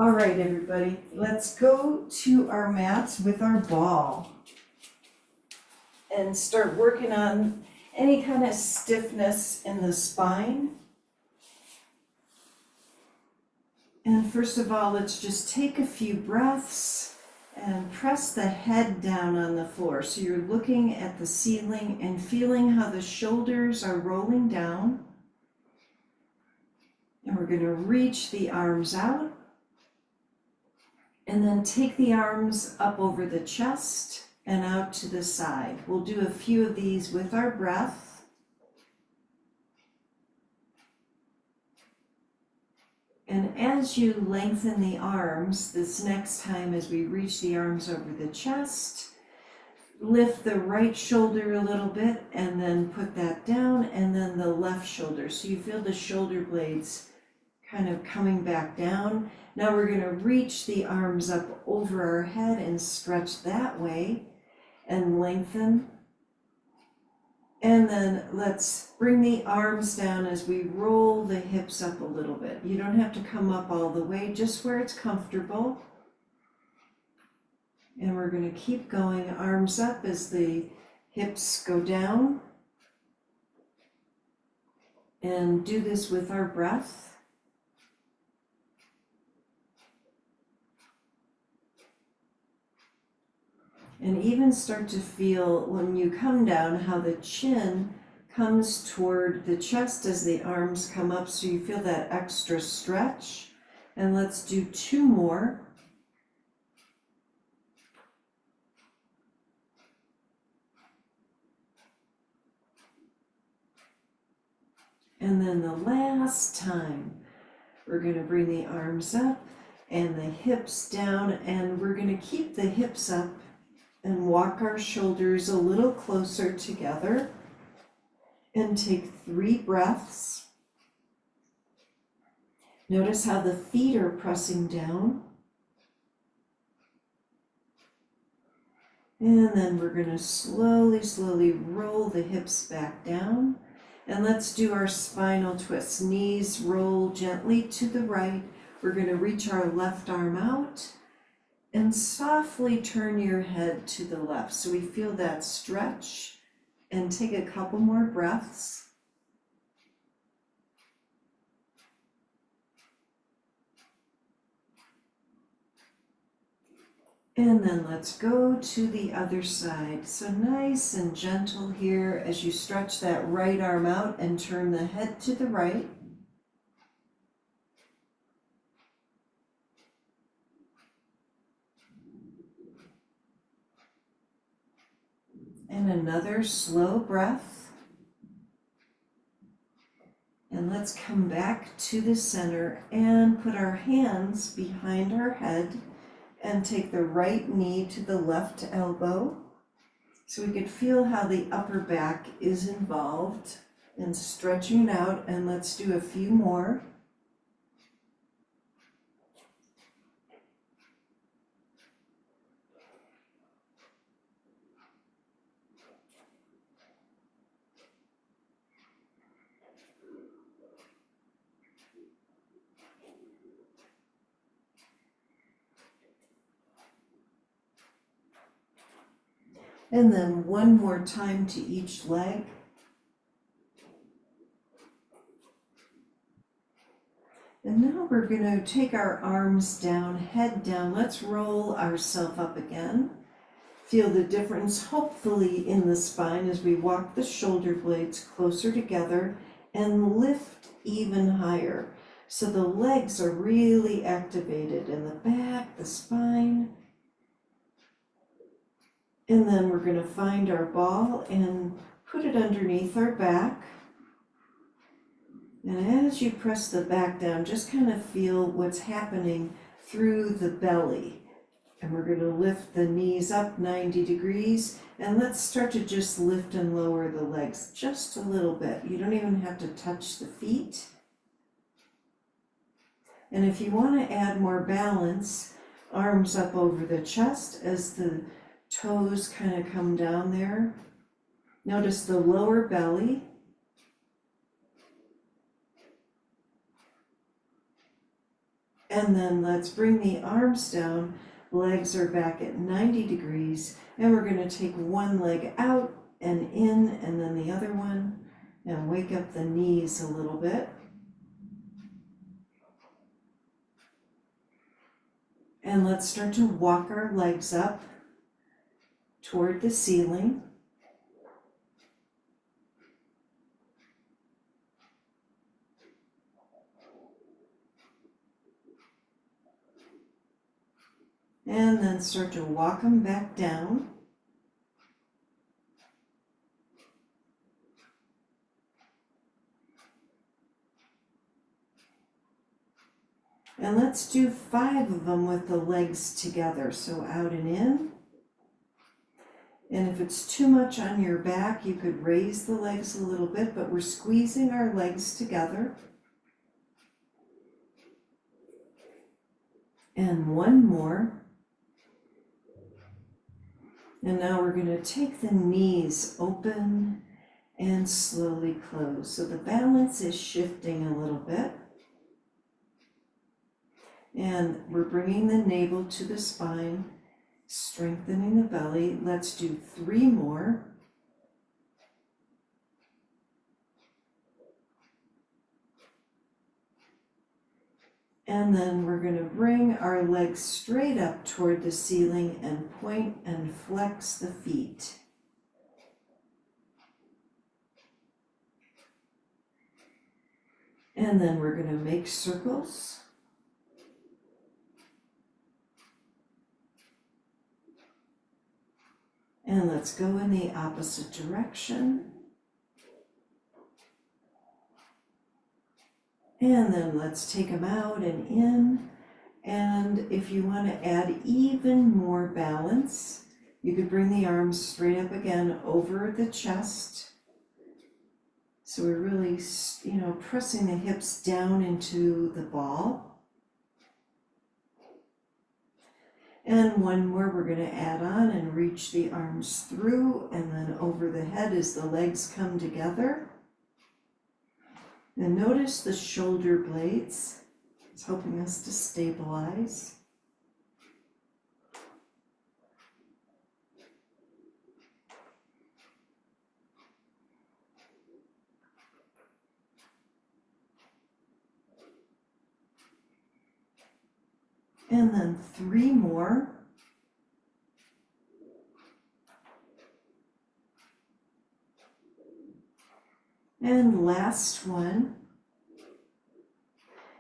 All right, everybody, let's go to our mats with our ball and start working on any kind of stiffness in the spine. And first of all, let's just take a few breaths and press the head down on the floor. So you're looking at the ceiling and feeling how the shoulders are rolling down. And we're going to reach the arms out. And then take the arms up over the chest and out to the side. We'll do a few of these with our breath. And as you lengthen the arms, this next time as we reach the arms over the chest, lift the right shoulder a little bit and then put that down, and then the left shoulder. So you feel the shoulder blades kind of coming back down. Now we're going to reach the arms up over our head and stretch that way and lengthen. And then let's bring the arms down as we roll the hips up a little bit. You don't have to come up all the way, just where it's comfortable. And we're going to keep going, arms up as the hips go down. And do this with our breath. And even start to feel when you come down how the chin comes toward the chest as the arms come up, so you feel that extra stretch. And let's do 2 more. And then the last time, we're going to bring the arms up and the hips down, and we're going to keep the hips up and walk our shoulders a little closer together and take 3 breaths. Notice how the feet are pressing down. And then we're going to slowly roll the hips back down. And let's do our spinal twists. Knees roll gently to the right. We're going to reach our left arm out. And softly turn your head to the left. So we feel that stretch, and take a couple more breaths. And then let's go to the other side. So nice and gentle here as you stretch that right arm out and turn the head to the right. And another slow breath. And let's come back to the center and put our hands behind our head and take the right knee to the left elbow. So we could feel how the upper back is involved and stretching it out. And let's do a few more. And then one more time to each leg. And now we're going to take our arms down, head down. Let's roll ourselves up again. Feel the difference, hopefully, in the spine as we walk the shoulder blades closer together and lift even higher. So the legs are really activated in the back, the spine. And then we're going to find our ball and put it underneath our back. And as you press the back down, just kind of feel what's happening through the belly. And we're going to lift the knees up 90 degrees. And let's start to just lift and lower the legs just a little bit. You don't even have to touch the feet. And if you want to add more balance, arms up over the chest as the toes kind of come down there. Notice the lower belly. And then let's bring the arms down. Legs are back at 90 degrees. And we're going to take one leg out and in, and then the other one, and wake up the knees a little bit. And let's start to walk our legs up toward the ceiling. And then start to walk them back down. And let's do 5 of them with the legs together. So out and in. And if it's too much on your back, you could raise the legs a little bit, but we're squeezing our legs together. And one more. And now we're going to take the knees open and slowly close. So the balance is shifting a little bit. And we're bringing the navel to the spine, strengthening the belly. Let's do 3 more. And then we're going to bring our legs straight up toward the ceiling and point and flex the feet. And then we're going to make circles. And let's go in the opposite direction. And then let's take them out and in. And if you want to add even more balance, you could bring the arms straight up again over the chest. So we're really, pressing the hips down into the ball. And one more we're going to add on and reach the arms through and then over the head as the legs come together. And notice the shoulder blades. It's helping us to stabilize. And then 3 more. And last one.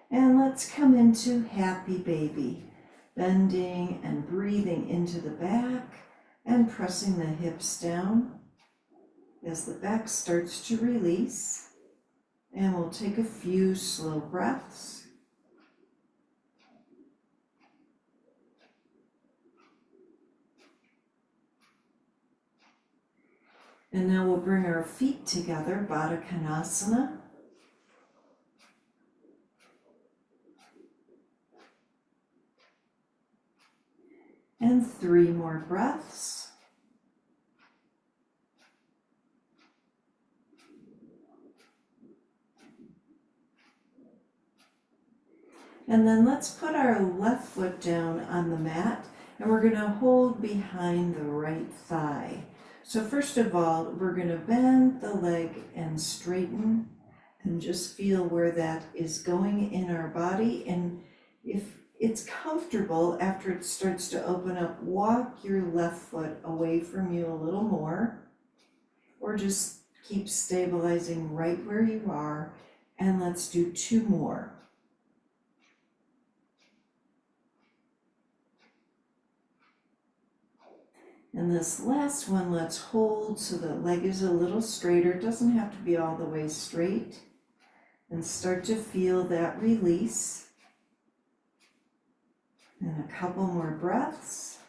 And let's come into happy baby, bending and breathing into the back and pressing the hips down as the back starts to release. And we'll take a few slow breaths. And now we'll bring our feet together, Baddha Konasana. And 3 more breaths. And then let's put our left foot down on the mat, and we're going to hold behind the right thigh. So first of all, we're going to bend the leg and straighten and just feel where that is going in our body. And if it's comfortable, after it starts to open up, walk your left foot away from you a little more, or just keep stabilizing right where you are. And let's do 2 more. And this last one, let's hold so the leg is a little straighter. It doesn't have to be all the way straight. And start to feel that release. And a couple more breaths.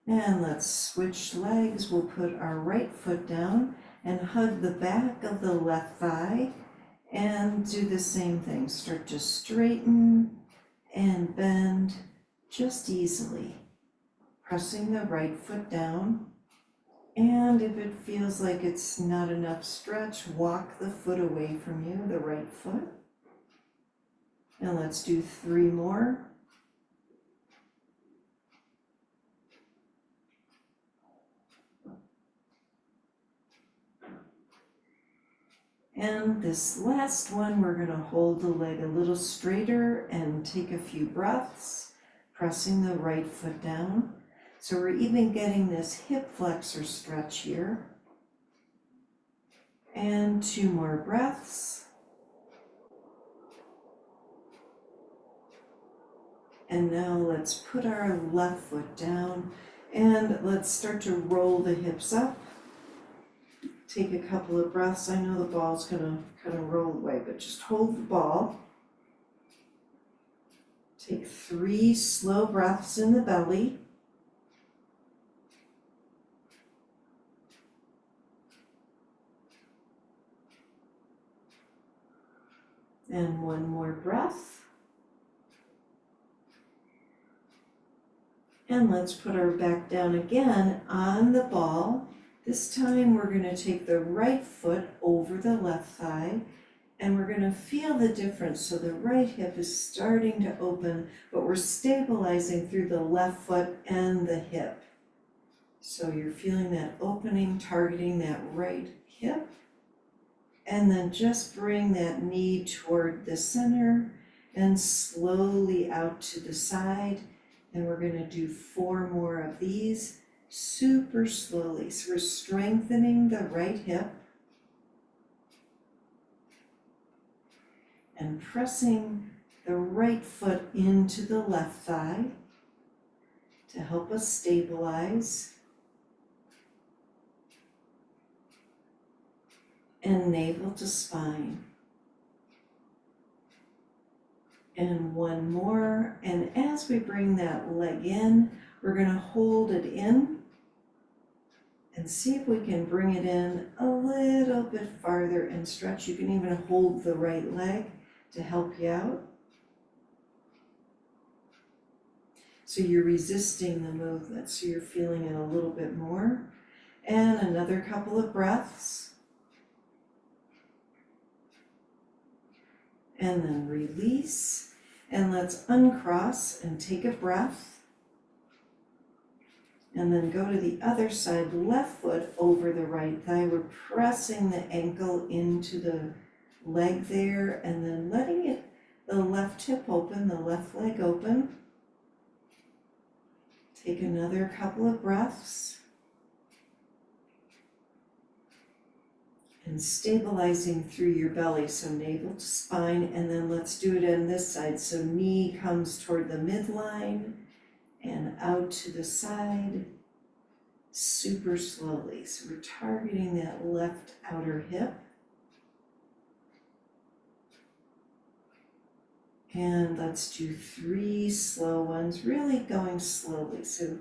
And let's switch legs. We'll put our right foot down and hug the back of the left thigh and do the same thing. Start to straighten and bend just easily, pressing the right foot down And if it feels like it's not enough stretch, walk the foot away from you, the right foot. And let's do 3 more. And this last one, we're going to hold the leg a little straighter and take a few breaths, pressing the right foot down. So we're even getting this hip flexor stretch here. And 2 more breaths. And now let's put our left foot down and let's start to roll the hips up. Take a couple of breaths. I know the ball's gonna kind of roll away, but just hold the ball. Take 3 slow breaths in the belly. And 1 more breath. And let's put our back down again on the ball. This time we're going to take the right foot over the left thigh and we're going to feel the difference. So the right hip is starting to open, but we're stabilizing through the left foot and the hip. So you're feeling that opening, targeting that right hip. And then just bring that knee toward the center and slowly out to the side. And we're going to do 4 more of these super slowly. So we're strengthening the right hip and pressing the right foot into the left thigh to help us stabilize. And navel to spine. And 1 more, and as we bring that leg in, we're going to hold it in and see if we can bring it in a little bit farther and stretch. You can even hold the right leg to help you out. So you're resisting the movement, so you're feeling it a little bit more. And another couple of breaths. And then release, and let's uncross and take a breath. And then go to the other side, left foot over the right thigh. We're pressing the ankle into the leg there, and then letting it, the left hip open, the left leg open. Take another couple of breaths. And stabilizing through your belly, so navel to spine, and then let's do it on this side. So knee comes toward the midline and out to the side, super slowly. So we're targeting that left outer hip. And let's do 3 slow ones, really going slowly, so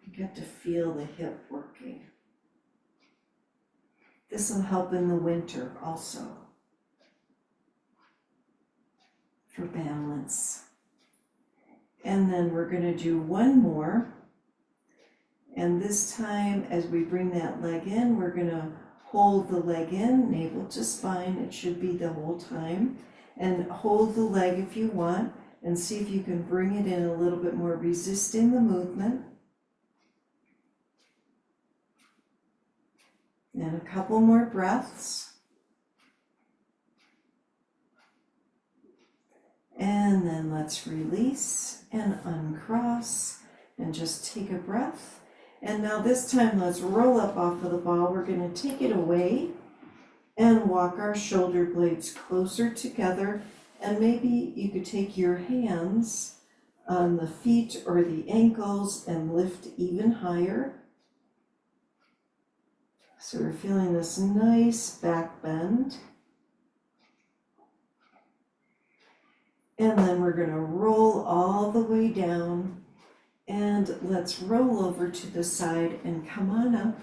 you get to feel the hip working. This will help in the winter also for balance. And then we're going to do 1 more. And this time, as we bring that leg in, we're going to hold the leg in, navel to spine. It should be the whole time. And hold the leg if you want, and see if you can bring it in a little bit more, resisting the movement. And a couple more breaths. And then let's release and uncross and just take a breath. And now this time let's roll up off of the ball. We're going to take it away and walk our shoulder blades closer together. And maybe you could take your hands on the feet or the ankles and lift even higher. So we're feeling this nice back bend. And then we're going to roll all the way down, and let's roll over to the side and come on up.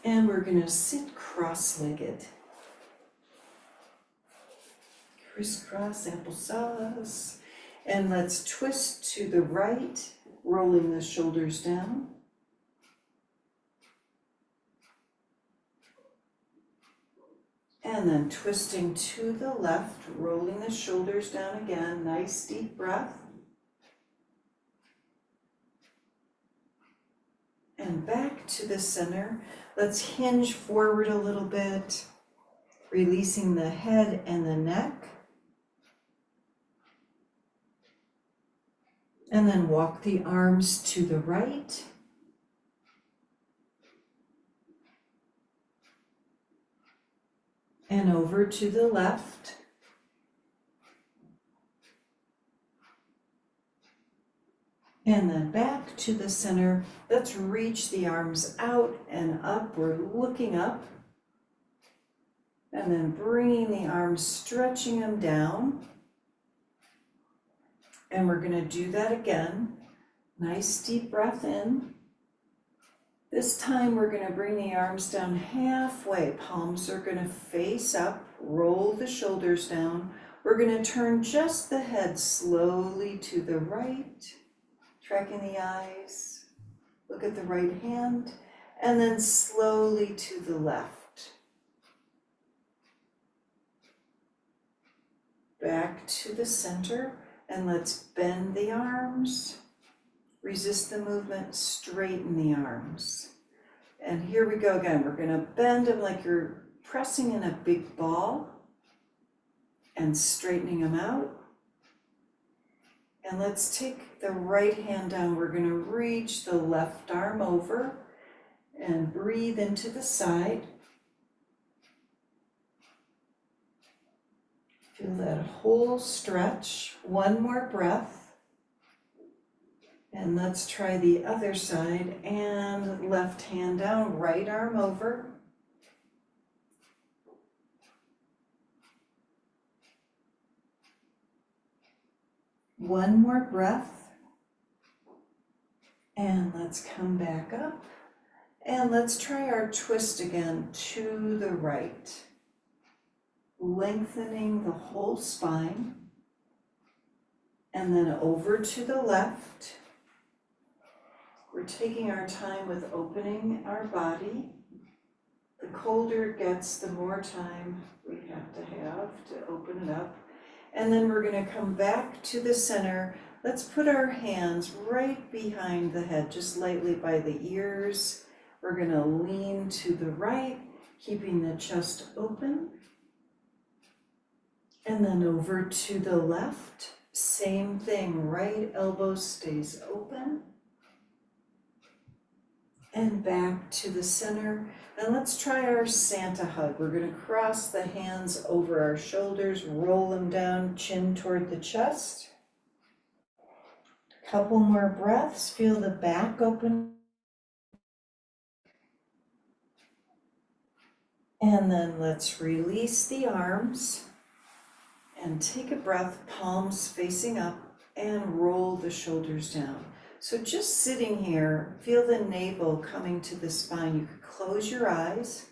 And we're going to sit cross-legged. Crisscross applesauce. And let's twist to the right, rolling the shoulders down. And then twisting to the left, rolling the shoulders down again. Nice deep breath. And back to the center. Let's hinge forward a little bit, releasing the head and the neck. And then walk the arms to the right. And over to the left. And then back to the center. Let's reach the arms out and up. We're looking up. And then bringing the arms, stretching them down. And we're going to do that again. Nice deep breath in. This time we're going to bring the arms down halfway. Palms are going to face up. Roll the shoulders down. We're going to turn just the head slowly to the right. Tracking the eyes. Look at the right hand. And then slowly to the left. Back to the center. And let's bend the arms. Resist the movement, straighten the arms. And here we go again. We're going to bend them like you're pressing in a big ball and straightening them out. And let's take the right hand down. We're going to reach the left arm over and breathe into the side. Feel that whole stretch. One more breath. And let's try the other side, and left hand down, right arm over. One more breath. And let's come back up. And let's try our twist again to the right. Lengthening the whole spine. And then over to the left. We're taking our time with opening our body. The colder it gets, the more time we have to open it up. And then we're going to come back to the center. Let's put our hands right behind the head, just lightly by the ears. We're going to lean to the right, keeping the chest open. And then over to the left. Same thing, right elbow stays open. And back to the center. And let's try our Santa hug. We're going to cross the hands over our shoulders, roll them down, chin toward the chest. Couple more breaths. Feel the back open. And then let's release the arms and take a breath, palms facing up, and roll the shoulders down. So just sitting here, feel the navel coming to the spine. You could close your eyes.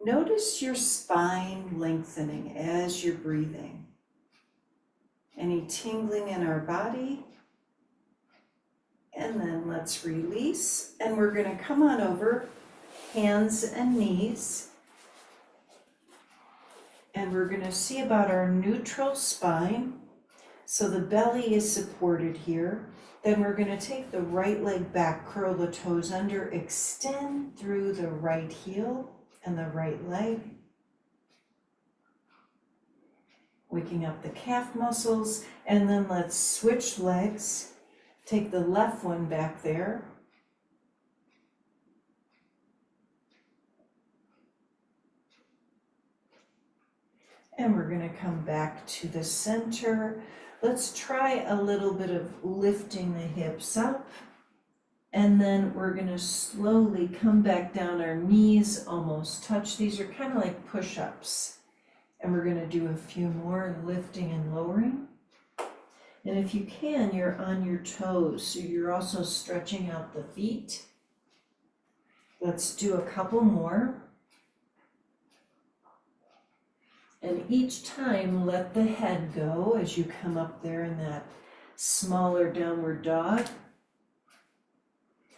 Notice your spine lengthening as you're breathing. Any tingling in our body. And then let's release. And we're going to come on over, hands and knees. And we're going to see about our neutral spine. So the belly is supported here. Then we're going to take the right leg back, curl the toes under, extend through the right heel and the right leg. Waking up the calf muscles, and then let's switch legs. Take the left one back there. And we're going to come back to the center. Let's try a little bit of lifting the hips up. And then we're going to slowly come back down. Our knees almost touch. These are kind of like push-ups. And we're going to do a few more lifting and lowering. And if you can, you're on your toes. So you're also stretching out the feet. Let's do a couple more. And each time, let the head go as you come up there in that smaller downward dog.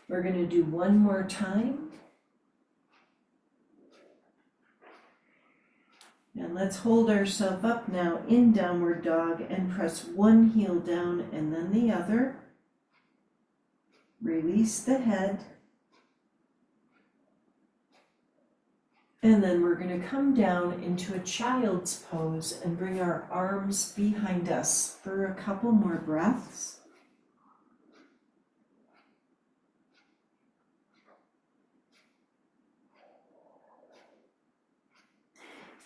We're going to do one more time. And let's hold ourselves up now in downward dog and press one heel down and then the other. Release the head. And then we're going to come down into a child's pose and bring our arms behind us for a couple more breaths.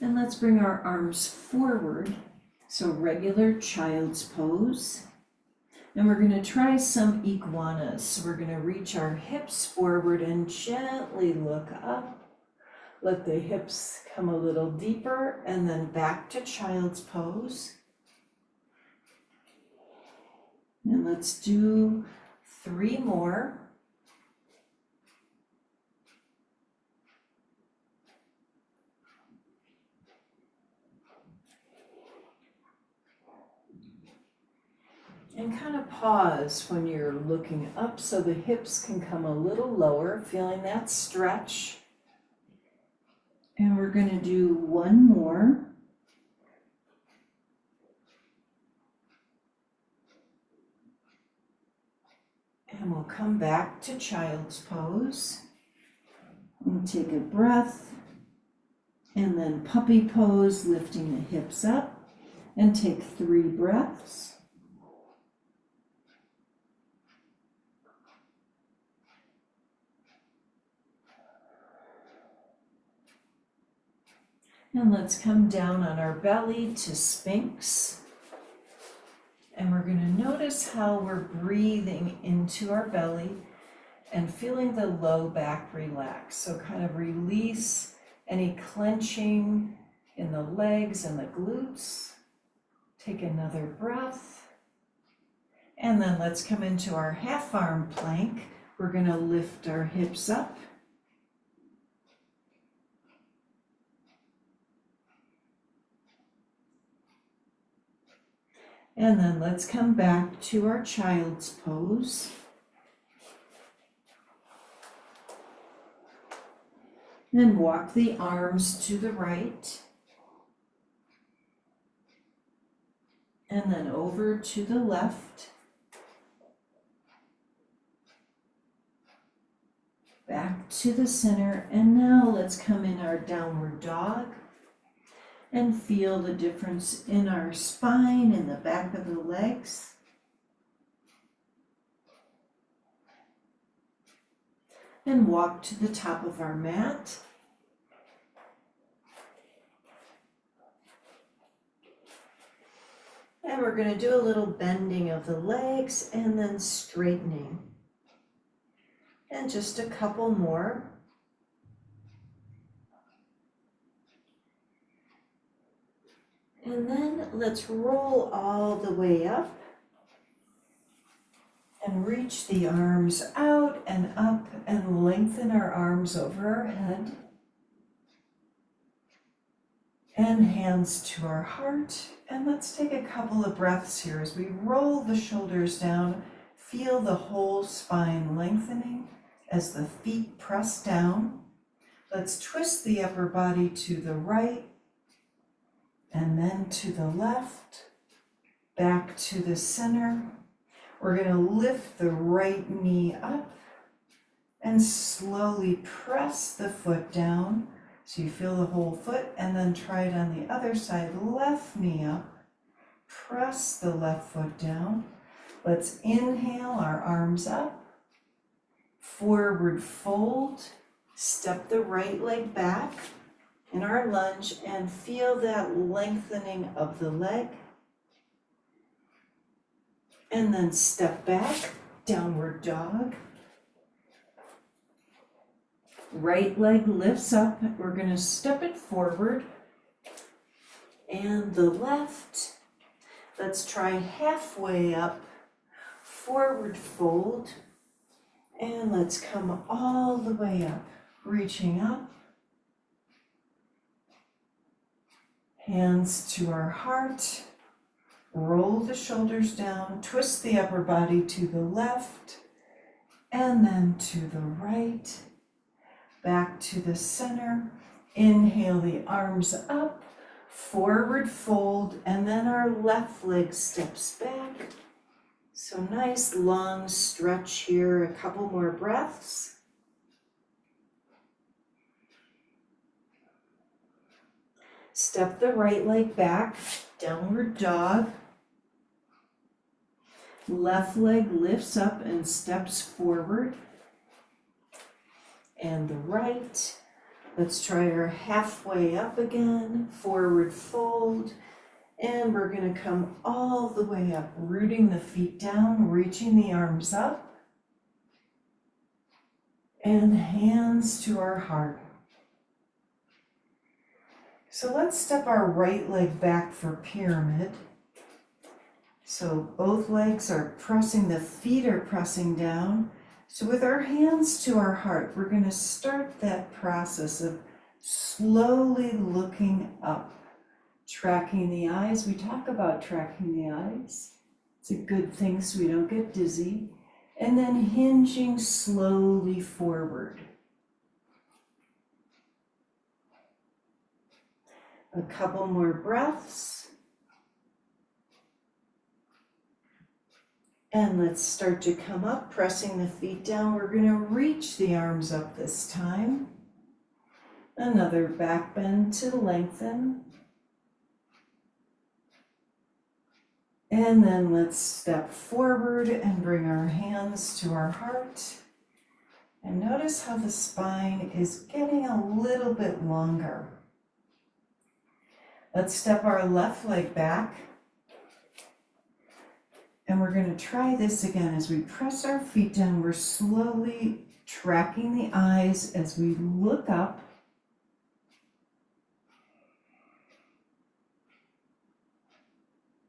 And let's bring our arms forward. So regular child's pose. And we're going to try some iguanas. So we're going to reach our hips forward and gently look up. Let the hips come a little deeper and then back to child's pose. And let's do 3 more. And kind of pause when you're looking up so the hips can come a little lower, feeling that stretch. And we're going to do 1 more. And we'll come back to child's pose. And take a breath. And then puppy pose, lifting the hips up. And take 3 breaths. And let's come down on our belly to sphinx. And we're going to notice how we're breathing into our belly and feeling the low back relax. So kind of release any clenching in the legs and the glutes. Take another breath. And then let's come into our half arm plank. We're going to lift our hips up. And then let's come back to our child's pose. Then walk the arms to the right. And then over to the left. Back to the center. And now let's come in our downward dog. And feel the difference in our spine and the back of the legs. And walk to the top of our mat. And we're going to do a little bending of the legs and then straightening. And just a couple more. And then let's roll all the way up and reach the arms out and up and lengthen our arms over our head. And hands to our heart. And let's take a couple of breaths here as we roll the shoulders down. Feel the whole spine lengthening as the feet press down. Let's twist the upper body to the right. And then to the left, back to the center. We're going to lift the right knee up and slowly press the foot down so you feel the whole foot, and then try it on the other side. Left knee up, press the left foot down. Let's inhale, our arms up, forward fold, step the right leg back in our lunge and feel that lengthening of the leg. And then step back, downward dog. Right leg lifts up. We're going to step it forward. And the left. Let's try halfway up, forward fold. And let's come all the way up, reaching up. Hands to our heart, roll the shoulders down, twist the upper body to the left, and then to the right, back to the center. Inhale the arms up, forward fold, and then our left leg steps back. So nice long stretch here, a couple more breaths. Step the right leg back, downward dog. Left leg lifts up and steps forward. And the right. Let's try our halfway up again, forward fold. And we're going to come all the way up, rooting the feet down, reaching the arms up. And hands to our heart. So let's step our right leg back for pyramid. So both legs are pressing, the feet are pressing down. So with our hands to our heart, we're going to start that process of slowly looking up, tracking the eyes. We talk about tracking the eyes. It's a good thing so we don't get dizzy. And then hinging slowly forward. A couple more breaths. And let's start to come up, pressing the feet down. We're going to reach the arms up this time. Another back bend to lengthen. And then let's step forward and bring our hands to our heart. And notice how the spine is getting a little bit longer. Let's step our left leg back. And we're going to try this again. As we press our feet down, we're slowly tracking the eyes as we look up.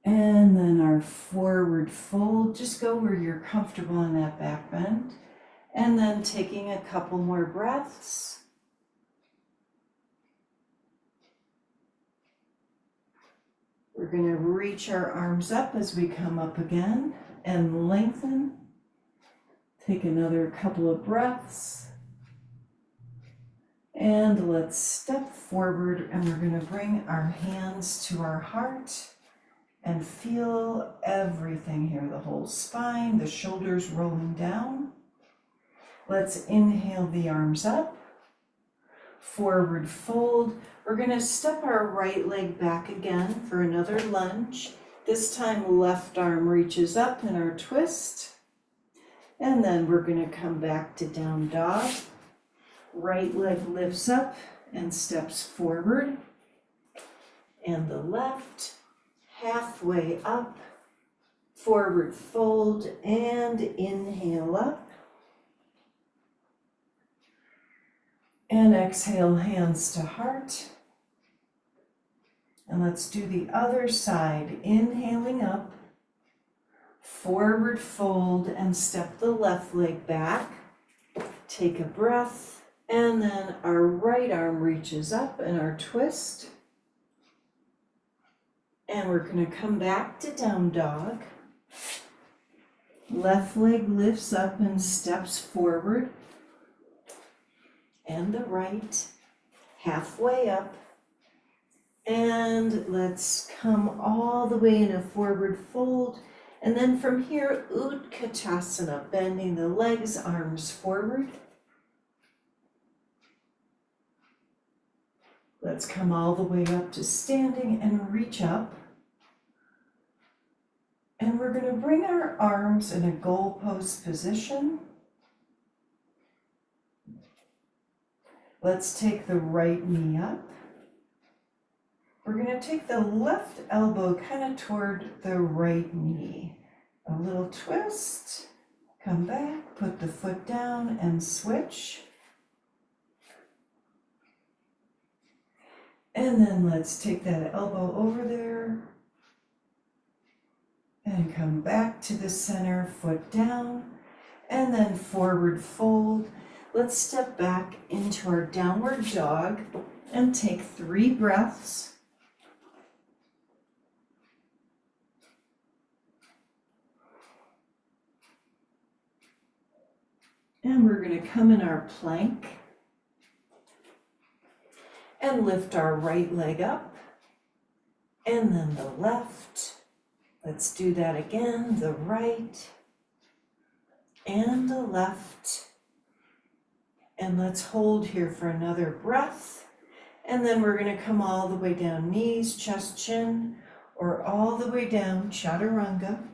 And then our forward fold. Just go where you're comfortable in that back bend. And then taking a couple more breaths. We're going to reach our arms up as we come up again and lengthen. Take another couple of breaths. And let's step forward, and we're going to bring our hands to our heart and feel everything here, the whole spine, the shoulders rolling down. Let's inhale the arms up, forward fold. We're going to step our right leg back again for another lunge. This time left arm reaches up in our twist. And then we're going to come back to down dog. Right leg lifts up and steps forward. And the left, halfway up, forward fold and inhale up. And exhale, hands to heart. And let's do the other side. Inhaling up, forward fold, and step the left leg back. Take a breath, and then our right arm reaches up in our twist. And we're going to come back to down dog. Left leg lifts up and steps forward. And the right, halfway up. And let's come all the way in a forward fold. And then from here, Utkatasana, bending the legs, arms forward. Let's come all the way up to standing and reach up. And we're going to bring our arms in a goalpost position. Let's take the right knee up. We're going to take the left elbow kind of toward the right knee. A little twist, come back, put the foot down and switch. And then let's take that elbow over there and come back to the center, foot down, and then forward fold. Let's step back into our downward dog and take 3 breaths. And we're going to come in our plank and lift our right leg up and then the left. Let's do that again, the right and the left. And let's hold here for another breath. And then we're gonna come all the way down, knees, chest, chin, or all the way down, chaturanga.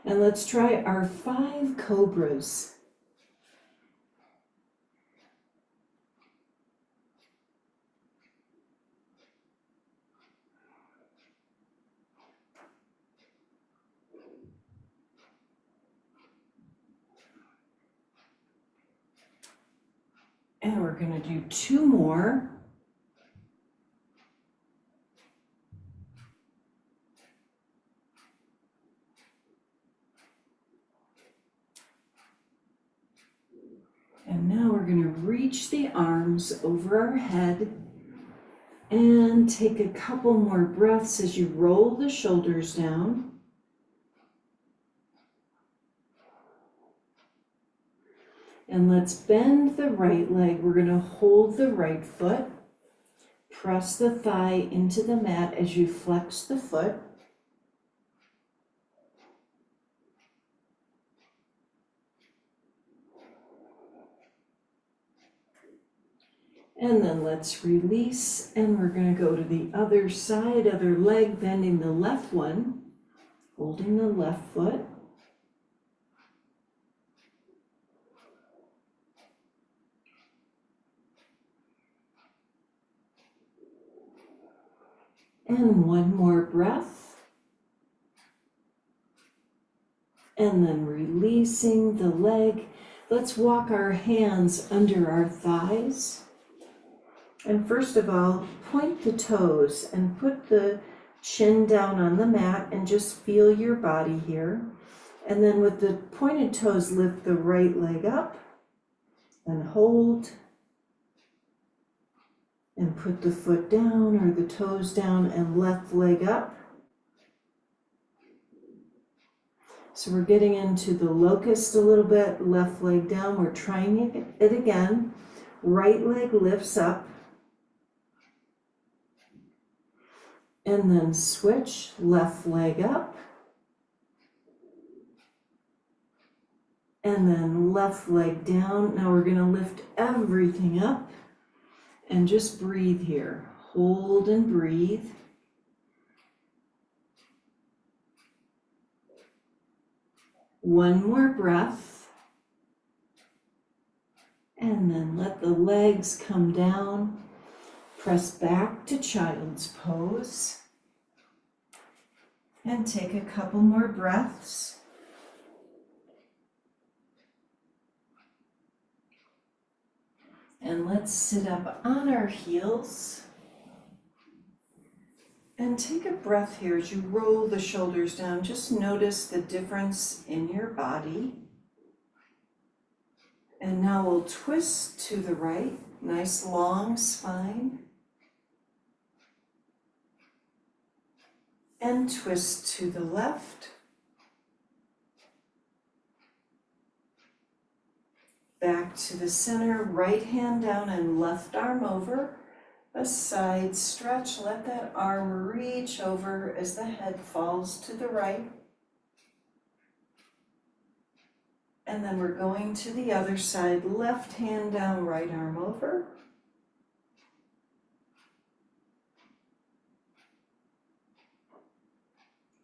And let's try our 5 cobras. And we're gonna do 2 more. And now we're going to reach the arms over our head and take a couple more breaths as you roll the shoulders down. And let's bend the right leg. We're going to hold the right foot. Press the thigh into the mat as you flex the foot. And then let's release, and we're going to go to the other side, other leg, bending the left one, holding the left foot. And one more breath. And then releasing the leg. Let's walk our hands under our thighs. And first of all, point the toes and put the chin down on the mat and just feel your body here. And then with the pointed toes, lift the right leg up and hold. And put the foot down or the toes down and left leg up. So we're getting into the locust a little bit, left leg down. We're trying it again. Right leg lifts up. And then switch, left leg up. And then left leg down. Now we're going to lift everything up and just breathe here. Hold and breathe. One more breath. And then let the legs come down. Press back to child's pose. And take a couple more breaths. And let's sit up on our heels. And take a breath here as you roll the shoulders down. Just notice the difference in your body. And now we'll twist to the right. Nice long spine. And twist to the left. Back to the center, right hand down and left arm over. A side stretch, let that arm reach over as the head falls to the right. And then we're going to the other side, left hand down, right arm over.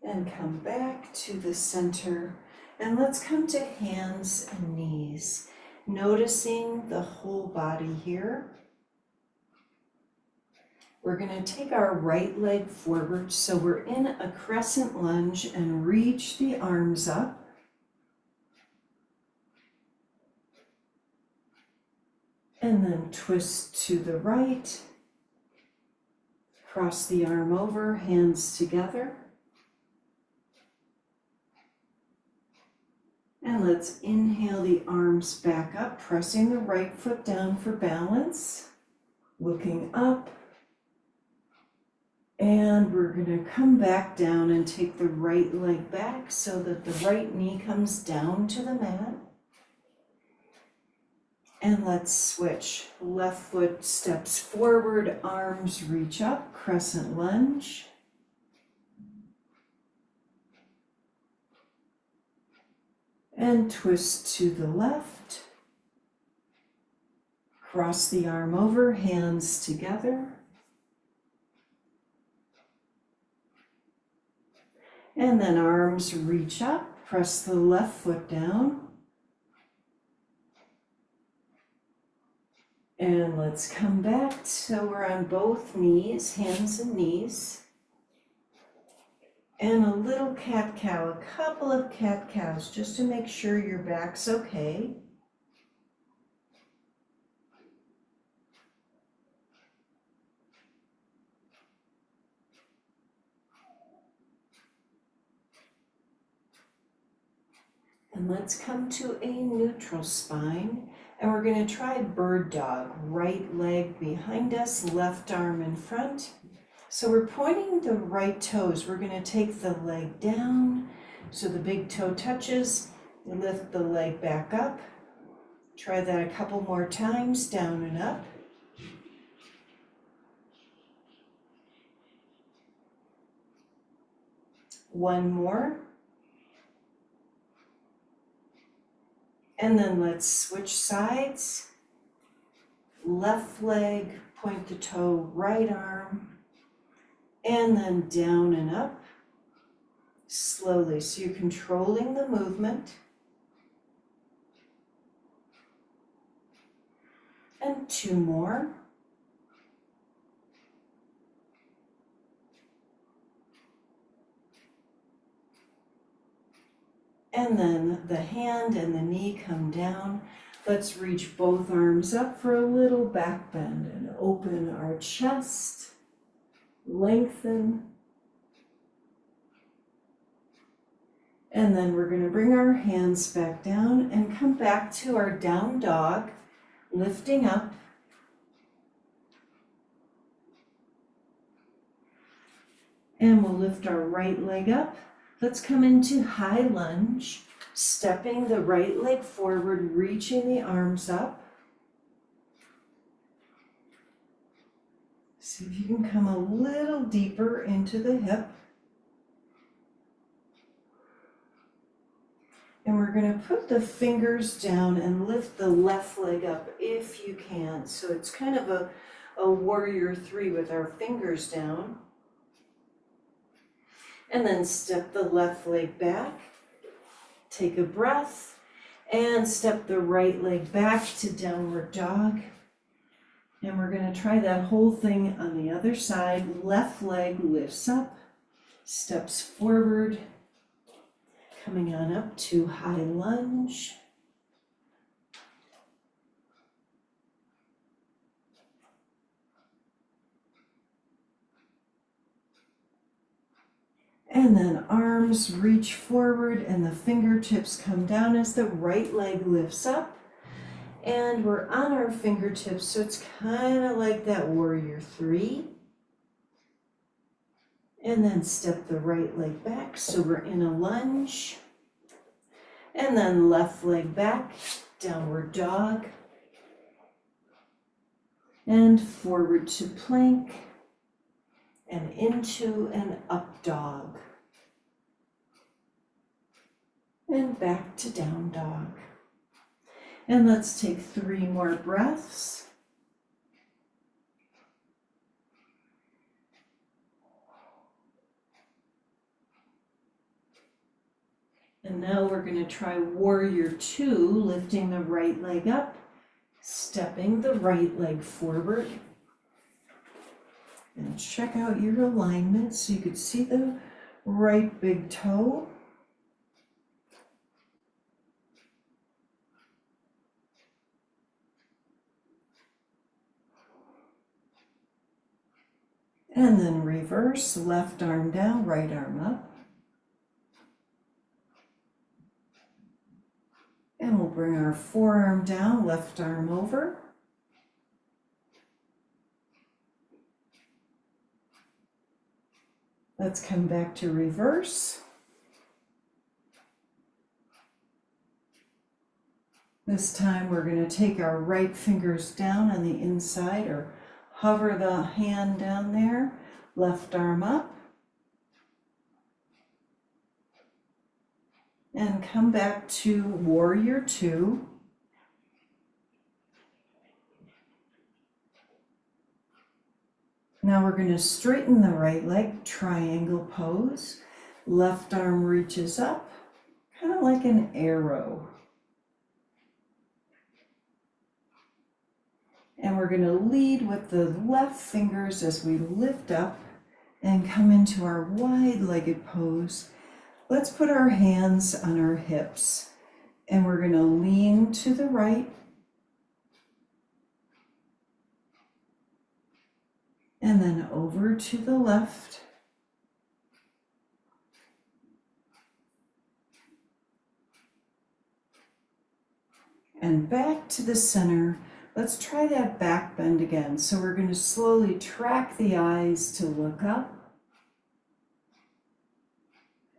And come back to the center. And let's come to hands and knees, noticing the whole body here. We're going to take our right leg forward, so we're in a crescent lunge and reach the arms up. And then twist to the right, cross the arm over, hands together. And let's inhale the arms back up, pressing the right foot down for balance, looking up. And we're going to come back down and take the right leg back so that the right knee comes down to the mat. And let's switch. Left foot steps forward, arms reach up, crescent lunge. And twist to the left. Cross the arm over, hands together. And then arms reach up, press the left foot down. And let's come back so we're on both knees, hands and knees. And a little cat-cow, a couple of cat-cows, just to make sure your back's okay. And let's come to a neutral spine. And we're going to try bird dog. Right leg behind us, left arm in front. So we're pointing the right toes. We're going to take the leg down so the big toe touches. Lift the leg back up. Try that a couple more times, down and up. One more. And then let's switch sides. Left leg, point the toe, right arm, and then down and up. Slowly, so you're controlling the movement. And two more. And then the hand and the knee come down. Let's reach both arms up for a little back bend and open our chest. Lengthen. And then we're going to bring our hands back down and come back to our down dog, lifting up. And we'll lift our right leg up. Let's come into high lunge, stepping the right leg forward, reaching the arms up. See if you can come a little deeper into the hip. And we're going to put the fingers down and lift the left leg up if you can. So it's kind of a warrior three with our fingers down. And then step the left leg back, take a breath, and step the right leg back to downward dog. And we're going to try that whole thing on the other side. Left leg lifts up, steps forward, coming on up to high lunge. And then arms reach forward and the fingertips come down as the right leg lifts up. And we're on our fingertips, so it's kind of like that warrior three. And then step the right leg back, so we're in a lunge. And then left leg back, downward dog. And forward to plank. And into an up dog. And back to down dog. And let's take 3 more breaths. And now we're going to try warrior 2, lifting the right leg up, stepping the right leg forward. And check out your alignment so you could see the right big toe. And then reverse, left arm down, right arm up. And we'll bring our forearm down, left arm over. Let's come back to reverse. This time we're going to take our right fingers down on the inside, or hover the hand down there, left arm up, and come back to warrior two. Now we're going to straighten the right leg, triangle pose. Left arm reaches up, kind of like an arrow. And we're going to lead with the left fingers as we lift up and come into our wide-legged pose. Let's put our hands on our hips, and we're going to lean to the right and then over to the left. And back to the center. Let's try that back bend again. So we're going to slowly track the eyes to look up.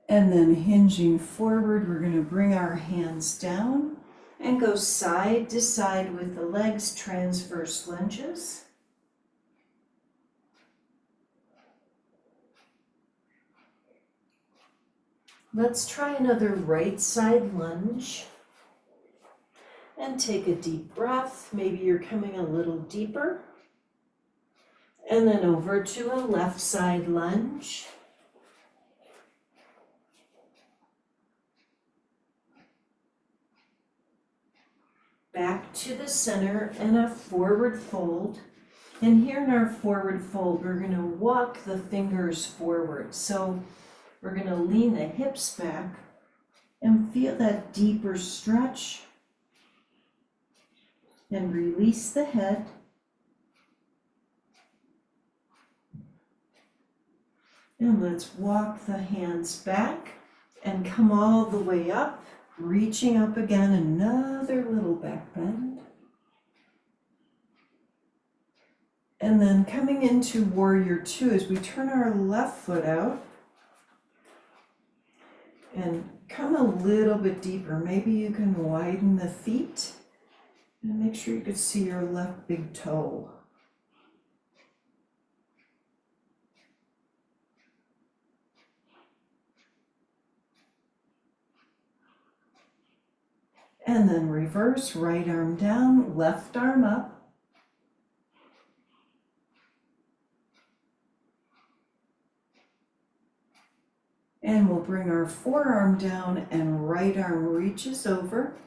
And then hinging forward, we're going to bring our hands down and go side to side with the legs, transverse lunges. Let's try another right side lunge. And take a deep breath. Maybe you're coming a little deeper. And then over to a left side lunge. Back to the center and a forward fold. And here in our forward fold, we're going to walk the fingers forward. So we're going to lean the hips back and feel that deeper stretch. And release the head. And let's walk the hands back and come all the way up, reaching up again, another little back bend. And then coming into warrior two as we turn our left foot out and come a little bit deeper. Maybe you can widen the feet. And make sure you can see your left big toe. And then reverse, right arm down, left arm up. And we'll bring our forearm down and right arm reaches over.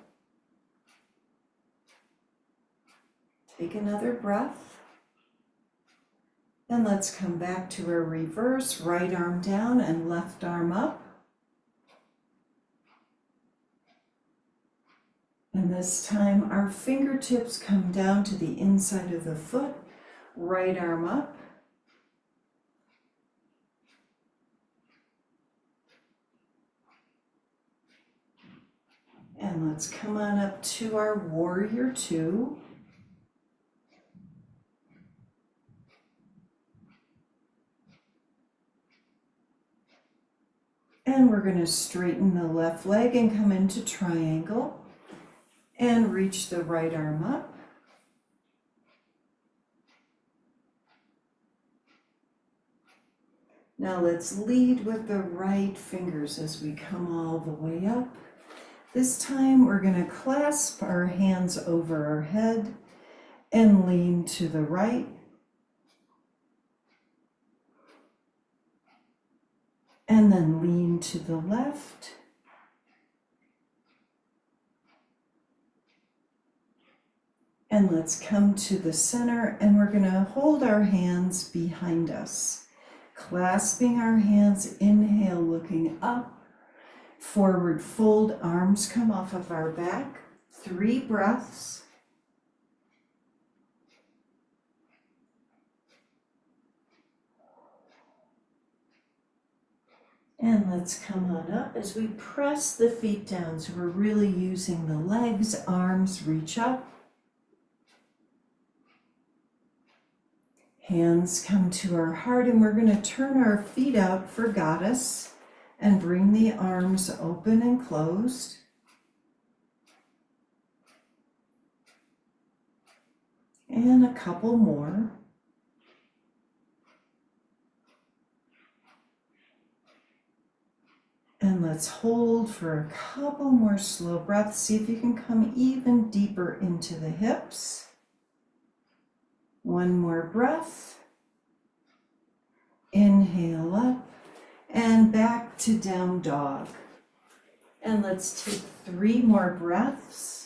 Take another breath. And let's come back to our reverse, right arm down and left arm up. And this time our fingertips come down to the inside of the foot, right arm up. And let's come on up to our warrior two. And we're going to straighten the left leg and come into triangle and reach the right arm up. Now let's lead with the right fingers as we come all the way up. This time we're going to clasp our hands over our head and lean to the right. And then lean to the left. And let's come to the center, and we're going to hold our hands behind us. Clasping our hands, inhale, looking up. Forward fold, arms come off of our back. 3 breaths. And let's come on up as we press the feet down. So we're really using the legs, arms reach up. Hands come to our heart, and we're going to turn our feet out for goddess and bring the arms open and closed. And a couple more. And let's hold for a couple more slow breaths. See if you can come even deeper into the hips. One more breath. Inhale up and back to down dog. And let's take 3 more breaths.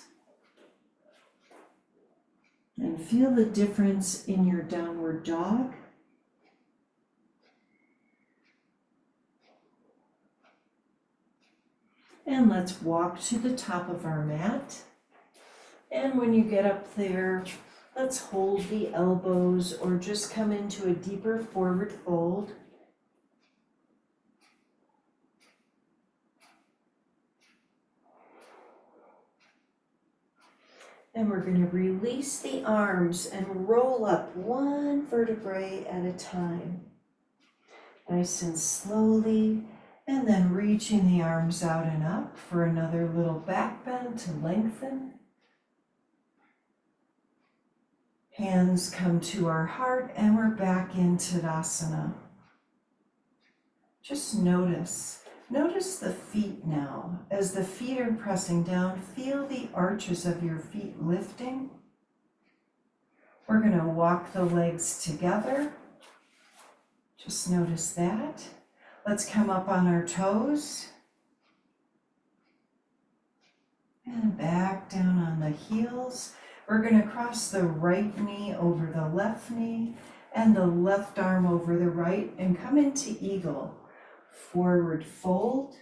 And feel the difference in your downward dog. And let's walk to the top of our mat. And when you get up there, let's hold the elbows or just come into a deeper forward fold. And we're going to release the arms and roll up 1 vertebrae at a time. Nice and slowly. And then reaching the arms out and up for another little back bend to lengthen. Hands come to our heart and we're back in Tadasana. Just notice the feet now. As the feet are pressing down, feel the arches of your feet lifting. We're going to walk the legs together. Just notice that. Let's come up on our toes. And back down on the heels. We're going to cross the right knee over the left knee and the left arm over the right and come into eagle. Forward fold.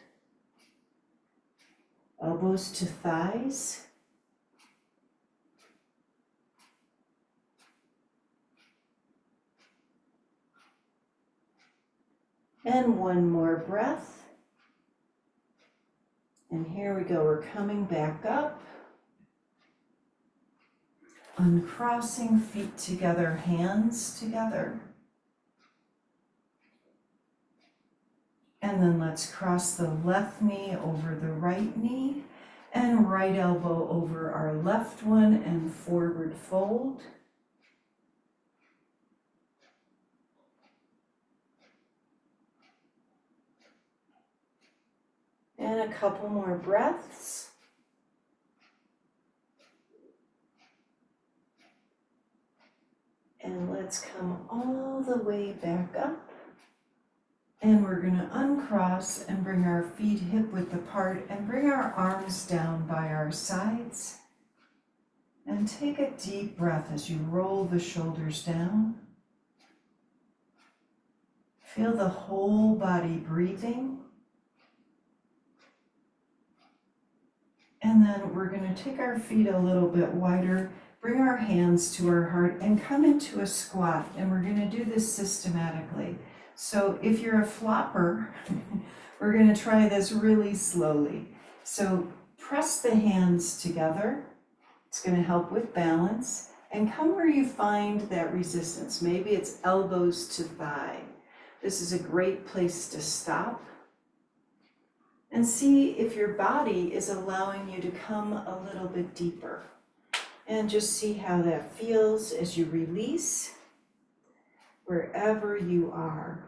Elbows to thighs. And 1 more breath. And here we go, we're coming back up. Uncrossing, feet together, hands together. And then let's cross the left knee over the right knee and right elbow over our left one and forward fold. And a couple more breaths. And let's come all the way back up. And we're going to uncross and bring our feet hip width apart and bring our arms down by our sides. And take a deep breath as you roll the shoulders down. Feel the whole body breathing. And then we're going to take our feet a little bit wider, bring our hands to our heart and come into a squat. And we're going to do this systematically. So if you're a flopper, we're going to try this really slowly. So press the hands together. It's going to help with balance. And come where you find that resistance. Maybe it's elbows to thigh. This is a great place to stop. And see if your body is allowing you to come a little bit deeper. And just see how that feels as you release wherever you are.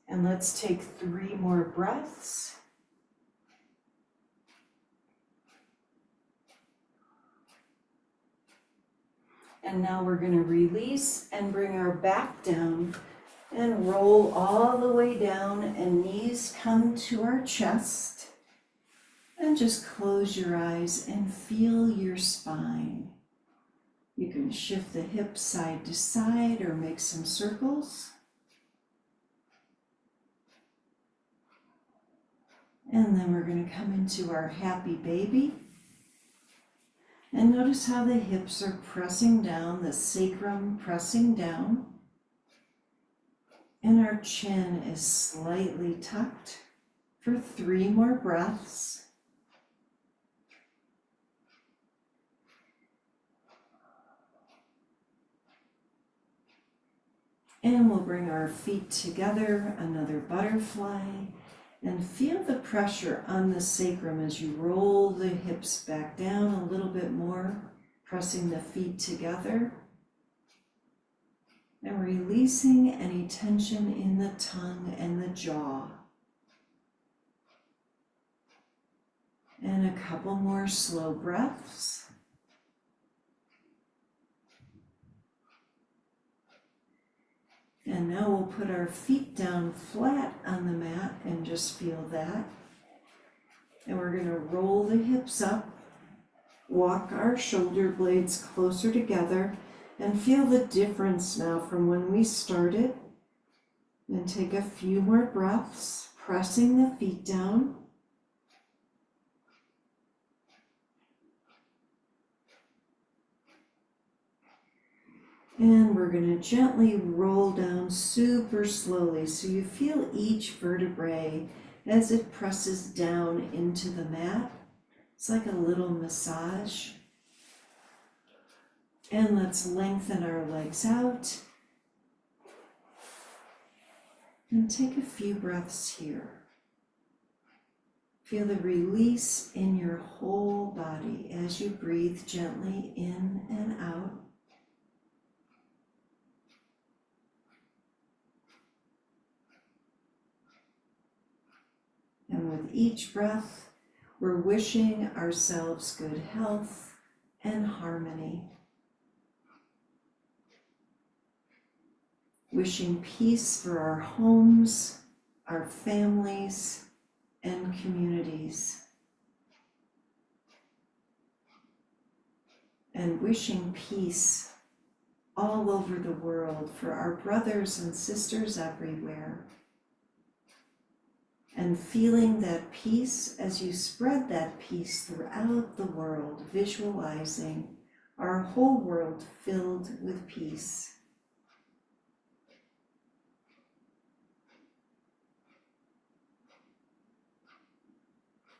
And let's take 3 more breaths. And now we're going to release and bring our back down and roll all the way down and knees come to our chest. And just close your eyes and feel your spine. You can shift the hips side to side or make some circles. And then we're going to come into our happy baby. And notice how the hips are pressing down, the sacrum pressing down. And our chin is slightly tucked for 3 more breaths. And we'll bring our feet together, another butterfly, and feel the pressure on the sacrum as you roll the hips back down a little bit more. pressing the feet together and releasing any tension in the tongue and the jaw. And a couple more slow breaths. And now we'll put our feet down flat on the mat and just feel that. And we're going to roll the hips up, walk our shoulder blades closer together, and feel the difference now from when we started. And take a few more breaths, pressing the feet down. And we're going to gently roll down super slowly so you feel each vertebrae as it presses down into the mat. It's like a little massage. And let's lengthen our legs out. And take a few breaths here. Feel the release in your whole body as you breathe gently in and out. And with each breath, we're wishing ourselves good health and harmony. Wishing peace for our homes, our families, and communities. And wishing peace all over the world for our brothers and sisters everywhere. And feeling that peace as you spread that peace throughout the world, visualizing our whole world filled with peace.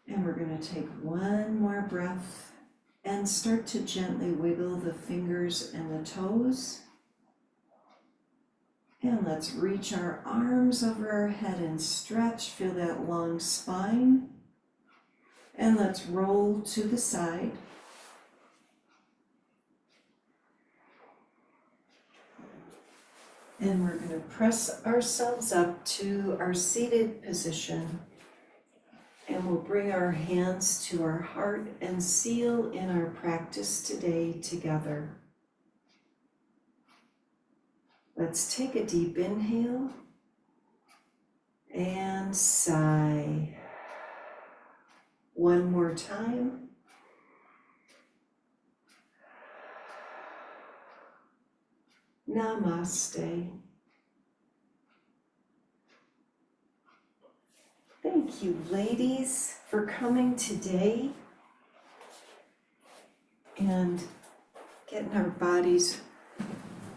And we're going to take one more breath and start to gently wiggle the fingers and the toes. And let's reach our arms over our head and stretch. Feel that long spine. And let's roll to the side. And we're going to press ourselves up to our seated position. And we'll bring our hands to our heart and seal in our practice today together. Let's take a deep inhale and sigh. One more time. Namaste. Thank you, ladies, for coming today and getting our bodies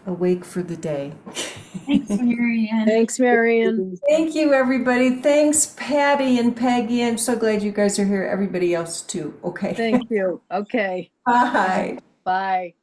awake for the day. Thanks, Marianne. Thanks, Marianne. Thank you, everybody. Thanks, Patty and Peggy. I'm so glad you guys are here. Everybody else too. Okay. Thank you. Okay. Bye. Bye.